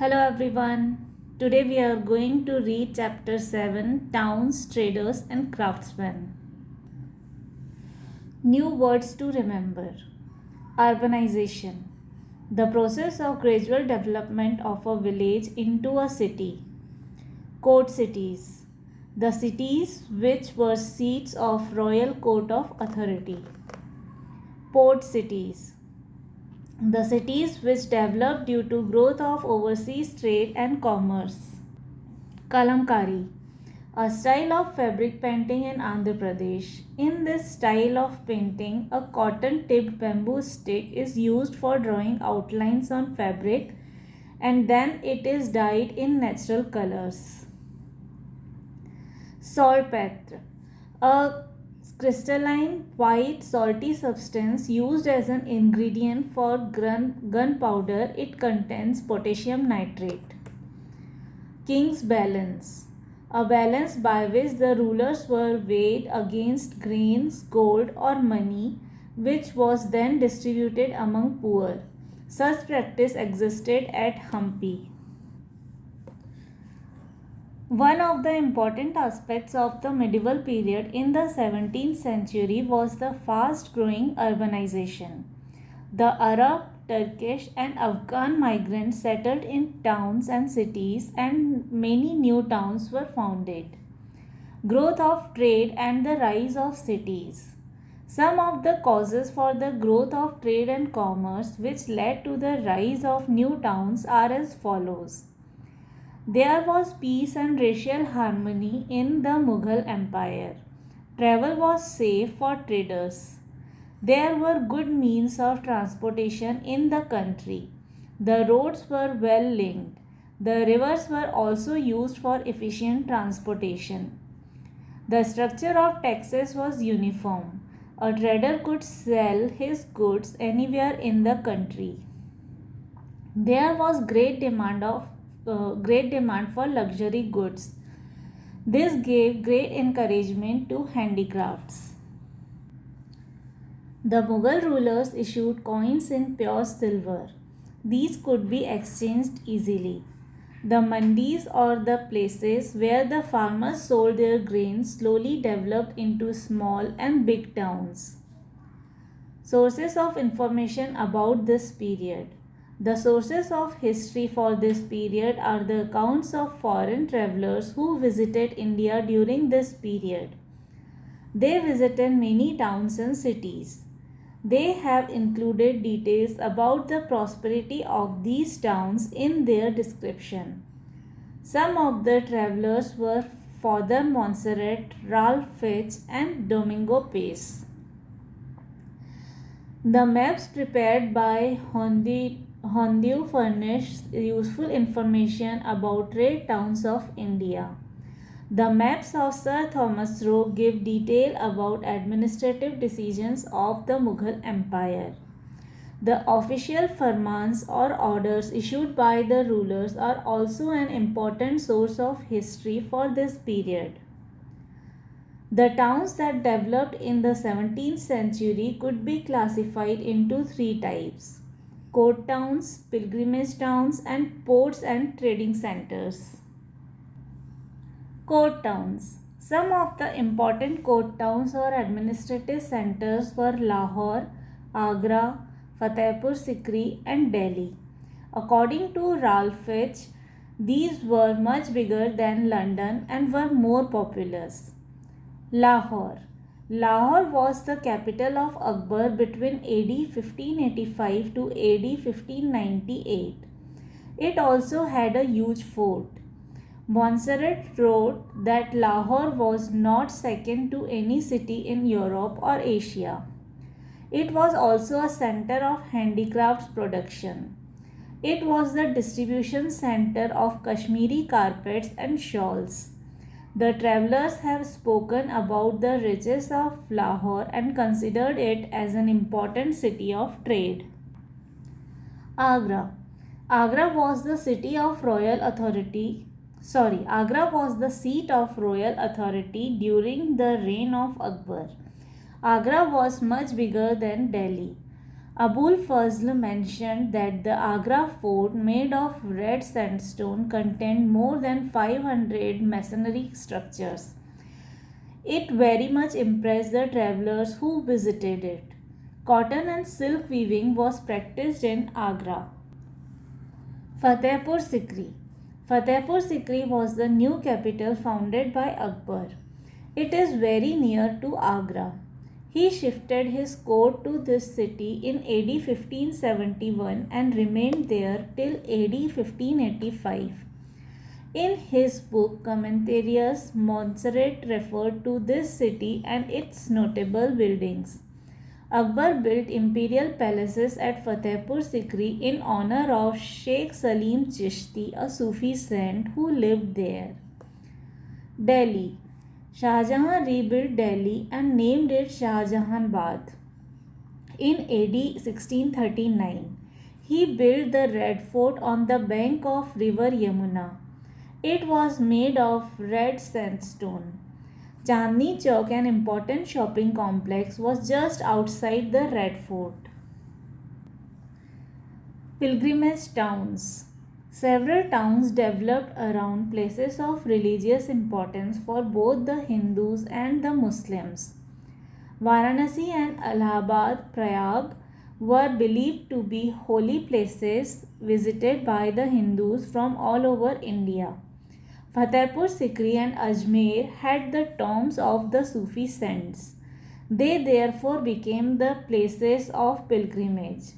Hello everyone. Today we are going to read chapter 7 Towns, Traders and Craftsmen. New words to remember. Urbanization. The process of gradual development of a village into a city. Court cities. The cities which were seats of royal court of authority. Port cities. The cities which developed due to growth of overseas trade and commerce. Kalamkari, a style of fabric painting in Andhra Pradesh. In this style of painting, a cotton tipped bamboo stick is used for drawing outlines on fabric and then it is dyed in natural colors. Saltpetre, a crystalline white salty substance used as an ingredient for gunpowder. It contains potassium nitrate. King's balance, a balance by which the rulers were weighed against grains, gold or money, which was then distributed among poor. Such practice existed at Hampi. One of the important aspects of the medieval period in the 17th century was the fast-growing urbanization. The Arab, Turkish and Afghan migrants settled in towns and cities, and many new towns were founded. Growth of trade and the rise of cities. Some of the causes for the growth of trade and commerce which led to the rise of new towns are as follows. There was peace and racial harmony in the Mughal Empire. Travel was safe for traders. There were good means of transportation in the country. The roads were well linked. The rivers were also used for efficient transportation. The structure of taxes was uniform. A trader could sell his goods anywhere in the country. There was great demand for luxury goods. This gave great encouragement to handicrafts. The Mughal rulers issued coins in pure silver. These could be exchanged easily. The mandis, or the places where the farmers sold their grain, slowly developed into small and big towns. Sources of information about this period. The sources of history for this period are the accounts of foreign travelers who visited India during this period. They visited many towns and cities. They have included details about the prosperity of these towns in their description. Some of the travelers were Father Montserrat, Ralph Fitch, and Domingo Pace. The maps prepared by Hondiu furnish useful information about trade towns of India. The maps of Sir Thomas Roe give detail about administrative decisions of the Mughal Empire. The official farmans or orders issued by the rulers are also an important source of history for this period. The towns that developed in the 17th century could be classified into three types: court towns, pilgrimage towns, and ports and trading centers. Court towns. Some of the important court towns or administrative centers were Lahore, Agra, Fatehpur Sikri, and Delhi. According to Ralph Fitch, these were much bigger than London and were more populous. Lahore. Lahore was the capital of Akbar between AD 1585 to AD 1598. It also had a huge fort. Montserrat wrote that Lahore was not second to any city in Europe or Asia. It was also a center of handicrafts production. It was the distribution center of Kashmiri carpets and shawls. The travelers have spoken about the riches of Lahore and considered it as an important city of trade. Agra. Agra was the seat of royal authority during the reign of Akbar. Agra was much bigger than Delhi. Abul Fazl mentioned that the Agra fort, made of red sandstone, contained more than 500 masonry structures. It very much impressed the travelers who visited it. Cotton and silk weaving was practiced in Agra. Fatehpur Sikri. Fatehpur Sikri was the new capital founded by Akbar. It is very near to Agra. He shifted his court to this city in AD 1571 and remained there till AD 1585. In his book Commentarius, Montserrat referred to this city and its notable buildings. Akbar built imperial palaces at Fatehpur Sikri in honor of Sheikh Salim Chishti, a Sufi saint who lived there. Delhi. Shah Jahan rebuilt Delhi and named it Shah Jahanabad. In AD 1639, he built the Red Fort on the bank of river Yamuna. It was made of red sandstone. Chandni Chowk, an important shopping complex, was just outside the Red Fort. Pilgrimage towns. Several towns developed around places of religious importance for both the Hindus and the Muslims. Varanasi and Allahabad, Prayag were believed to be holy places visited by the Hindus from all over India. Fatehpur Sikri and Ajmer had the tombs of the Sufi saints. They therefore became the places of pilgrimage.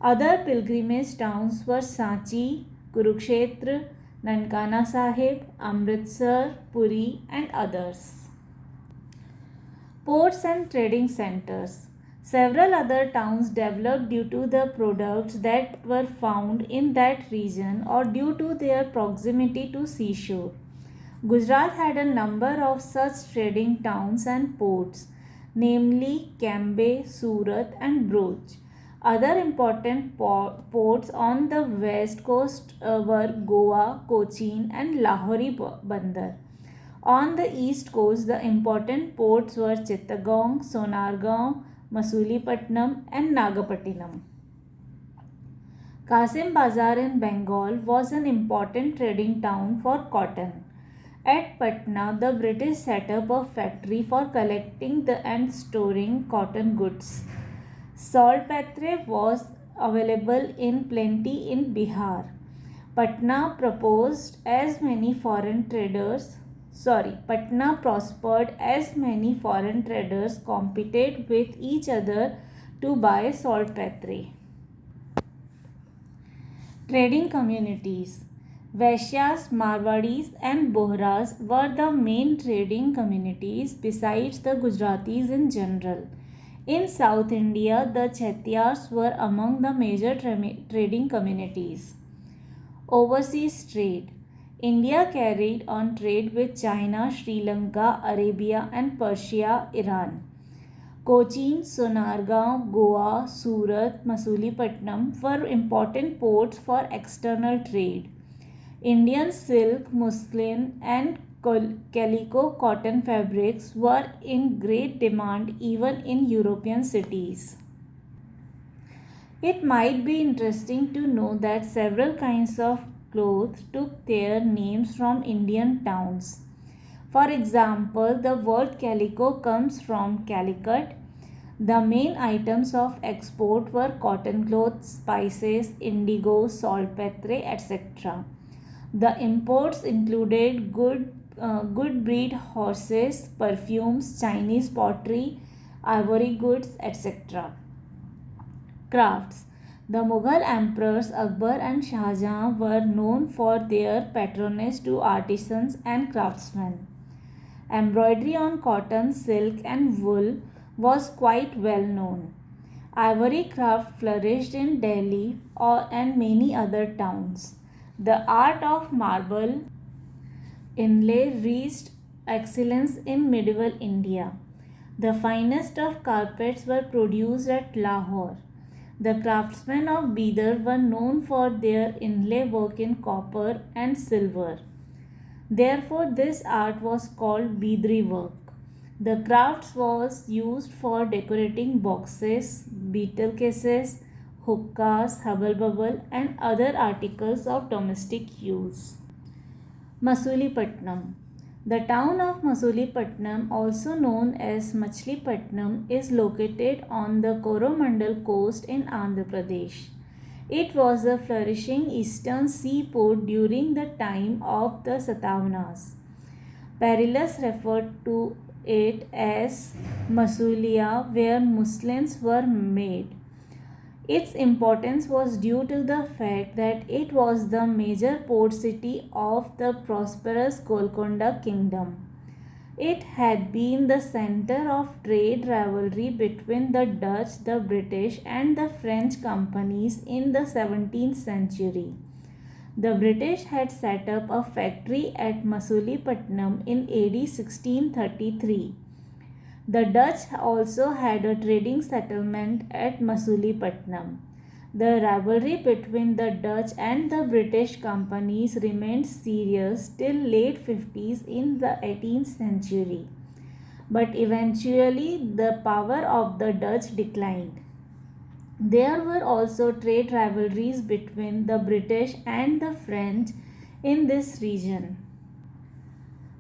Other pilgrimage towns were Sanchi, Kurukshetra, Nankana Sahib, Amritsar, Puri, and others. Ports and trading centers. Several other towns developed due to the products that were found in that region or due to their proximity to seashore. Gujarat had a number of such trading towns and ports, namely Cambay, Surat, and Bhuj. Other important ports on the west coast were Goa, Cochin, and Lahori Bandar. On the east coast, the important ports were Chittagong, Sonargaon, Masulipatinam, and Nagapattinam. Kasim Bazar in Bengal was an important trading town for cotton. At Patna, the British set up a factory for collecting and storing cotton goods. Saltpetre was available in plenty in Bihar. Patna prospered as many foreign traders competed with each other to buy saltpetre. Trading communities. Vaishyas, Marwadis, and Bohras were the main trading communities besides the Gujaratis in general. In South India, the Chettiars were among the major trading communities. Overseas trade. India carried on trade with China, Sri Lanka, Arabia, and Persia, Iran. Cochin, Sonargaon, Goa, Surat, Masulipatinam were important ports for external trade. Indian silk, muslin, and calico cotton fabrics were in great demand even in European cities. It might be interesting to know that several kinds of clothes took their names from Indian towns. For example, the word calico comes from Calicut. The main items of export were cotton clothes, spices, indigo, saltpetre, etc. The imports included good breed horses, perfumes, Chinese pottery, ivory goods, etc. Crafts. The Mughal emperors Akbar and Shah Jahan were known for their patronage to artisans and craftsmen. Embroidery on cotton, silk, and wool was quite well known. Ivory craft flourished in Delhi and many other towns. The art of marble inlay reached excellence in medieval India. The finest of carpets were produced at Lahore. The craftsmen of Bidar were known for their inlay work in copper and silver. Therefore, this art was called Bidri work. The crafts was used for decorating boxes, beetle cases, hookahs, hubble bubble and other articles of domestic use. Masulipattnam. The town of Masulipattnam, also known as Machlipattnam, is located on the Coromandel coast in Andhra Pradesh. It was a flourishing eastern seaport during the time of the Satavahanas. Perillus referred to it as Masulia, where muslins were made. Its importance was due to the fact that it was the major port city of the prosperous Golconda kingdom. It had been the center of trade rivalry between the Dutch, the British, and the French companies in the 17th century. The British had set up a factory at Masulipattnam in AD 1633. The Dutch also had a trading settlement at Masulipattnam. The rivalry between the Dutch and the British companies remained serious till late 50s in the 18th century. But eventually the power of the Dutch declined. There were also trade rivalries between the British and the French in this region.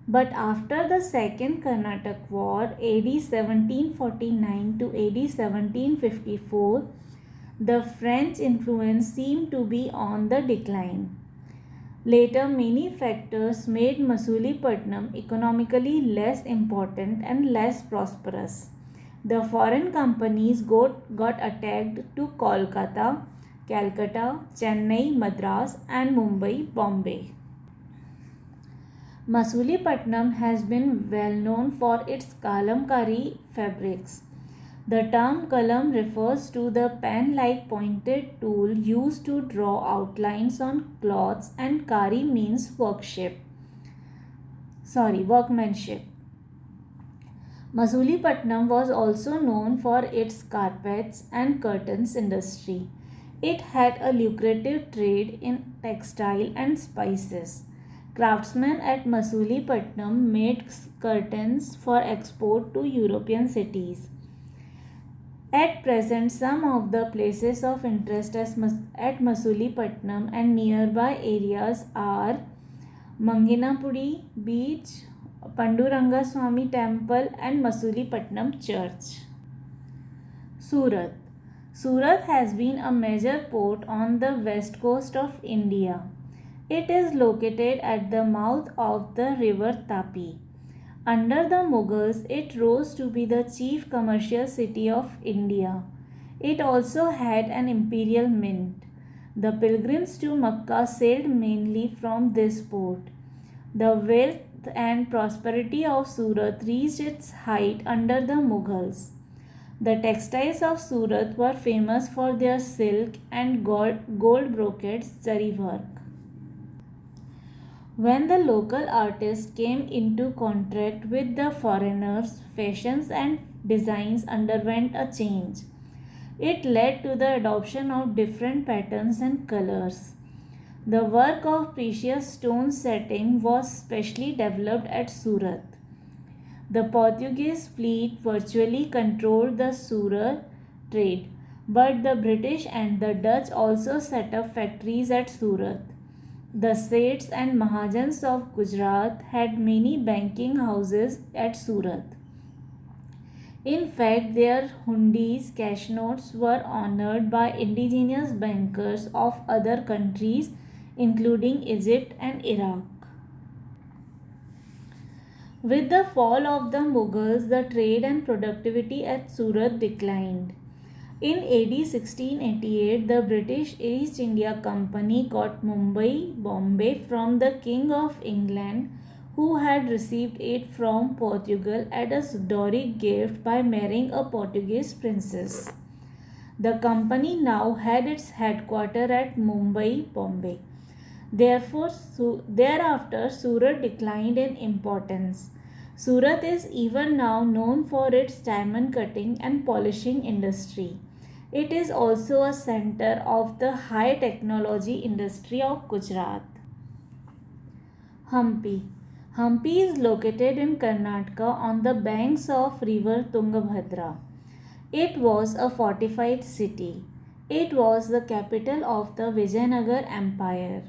But after the Second Carnatic War, AD 1749 to AD 1754, the French influence seemed to be on the decline. Later, many factors made Masulipattnam economically less important and less prosperous. The foreign companies got attacked to Kolkata, Calcutta, Chennai, Madras, and Mumbai, Bombay. Masulipattnam has been well known for its kalamkari fabrics. The term kalam refers to the pen-like pointed tool used to draw outlines on cloths, and kari means workmanship. Masulipattnam was also known for its carpets and curtains industry. It had a lucrative trade in textile and spices. Craftsmen at Masulipattnam made curtains for export to European cities. At present, some of the places of interest at Masulipattnam and nearby areas are Manginapudi Beach, Panduranga Swami Temple and Masulipattnam Church. Surat. Surat has been a major port on the west coast of India. It is located at the mouth of the river Tapi. Under the Mughals, it rose to be the chief commercial city of India. It also had an imperial mint. The pilgrims to Makkah sailed mainly from this port. The wealth and prosperity of Surat reached its height under the Mughals. The textiles of Surat were famous for their silk and gold brocade zari work. When the local artists came into contact with the foreigners, fashions and designs underwent a change. It led to the adoption of different patterns and colors. The work of precious stone setting was specially developed at Surat. The Portuguese fleet virtually controlled the Surat trade, but the British and the Dutch also set up factories at Surat. The Seths and Mahajans of Gujarat had many banking houses at Surat. In fact, their hundis, cash notes, were honored by indigenous bankers of other countries, including Egypt and Iraq. With the fall of the Mughals, the trade and productivity at Surat declined. In AD 1688, the British East India Company got Mumbai, Bombay from the King of England, who had received it from Portugal as a dowry gift by marrying a Portuguese princess. The company now had its headquarters at Mumbai, Bombay. Thereafter, Surat declined in importance. Surat is even now known for its diamond cutting and polishing industry. It is also a center of the high technology industry of Gujarat. Hampi. Hampi is located in Karnataka on the banks of river Tungabhadra. It was a fortified city. It was the capital of the Vijayanagar Empire.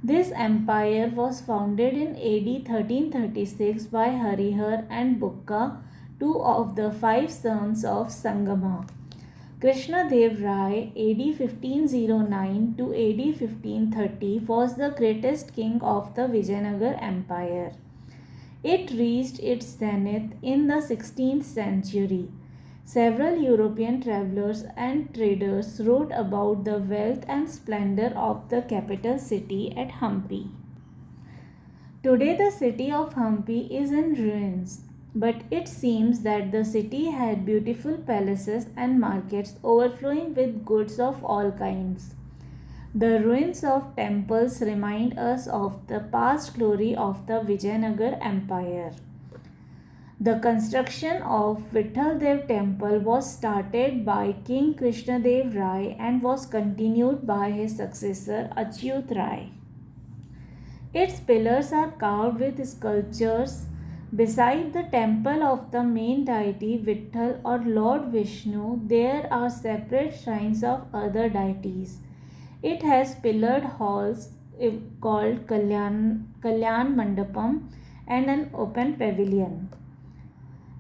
This empire was founded in AD 1336 by Harihar and Bukka, two of the five sons of Sangama. Krishna Dev Rai AD 1509 to AD 1530 was the greatest king of the Vijayanagar Empire. It reached its zenith in the 16th century. Several European travelers and traders wrote about the wealth and splendor of the capital city at Hampi. Today, the city of Hampi is in ruins, but it seems that the city had beautiful palaces and markets overflowing with goods of all kinds. The ruins of temples remind us of the past glory of the Vijayanagar Empire. The construction of Vitthal Dev Temple was started by King Krishna Dev Rai and was continued by his successor Achyut Rai. Its pillars are carved with sculptures. Beside the temple of the main deity Vitthal or Lord Vishnu, there are separate shrines of other deities. It has pillared halls called Kalyan Mandapam and an open pavilion.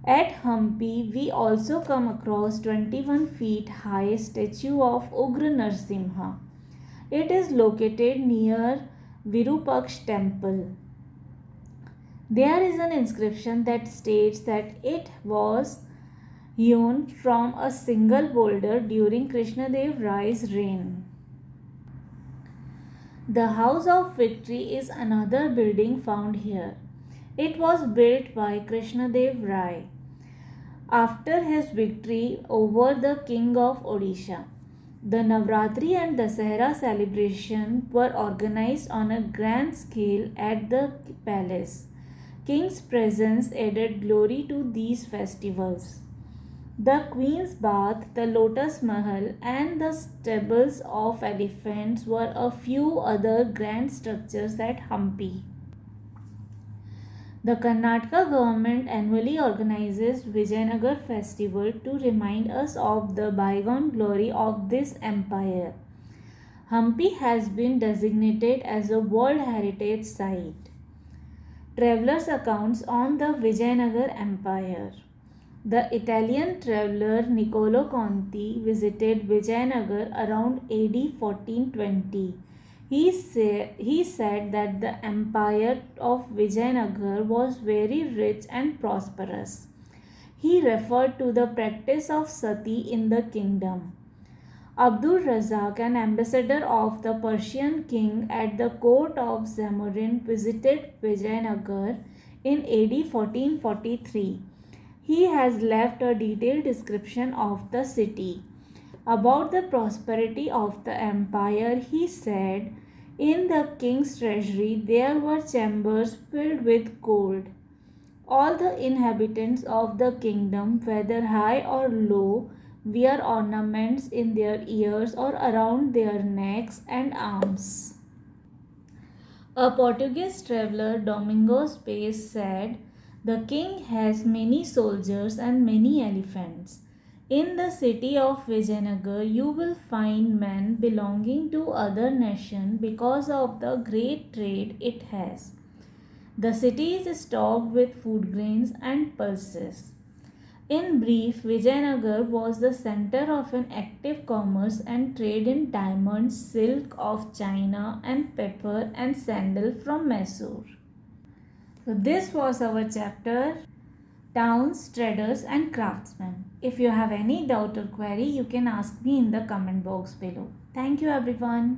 At Hampi, we also come across 21 feet high statue of Ugra Narsimha. It is located near Virupaksh temple. There is an inscription that states that it was hewn from a single boulder during Krishnadev Rai's reign. The House of Victory is another building found here. It was built by Krishnadev Rai after his victory over the king of Odisha. The Navratri and Dasahara celebration were organized on a grand scale at the palace. King's presence added glory to these festivals. The Queen's Bath, the Lotus Mahal, and the stables of elephants were a few other grand structures at Hampi. The Karnataka government annually organizes Vijayanagar festival to remind us of the bygone glory of this empire. Hampi has been designated as a World Heritage Site. Travelers' accounts on the Vijayanagar Empire. The Italian traveler Niccolo Conti visited Vijayanagar around AD 1420. He said that the empire of Vijayanagar was very rich and prosperous. He referred to the practice of sati in the kingdom. Abdul Razak, an ambassador of the Persian king at the court of Zamorin, visited Vijayanagar in AD 1443. He has left a detailed description of the city. About the prosperity of the empire, he said, "In the king's treasury there were chambers filled with gold. All the inhabitants of the kingdom, whether high or low, wear ornaments in their ears or around their necks and arms." A Portuguese traveler, Domingos Paes, said, "The king has many soldiers and many elephants. In the city of Vijayanagar, you will find men belonging to other nations because of the great trade it has. The city is stocked with food grains and pulses." In brief, Vijayanagar was the center of an active commerce and trade in diamonds, silk of China, and pepper and sandal from Mysore. So this was our chapter Towns, Traders and Craftsmen. If you have any doubt or query, you can ask me in the comment box below. Thank you everyone.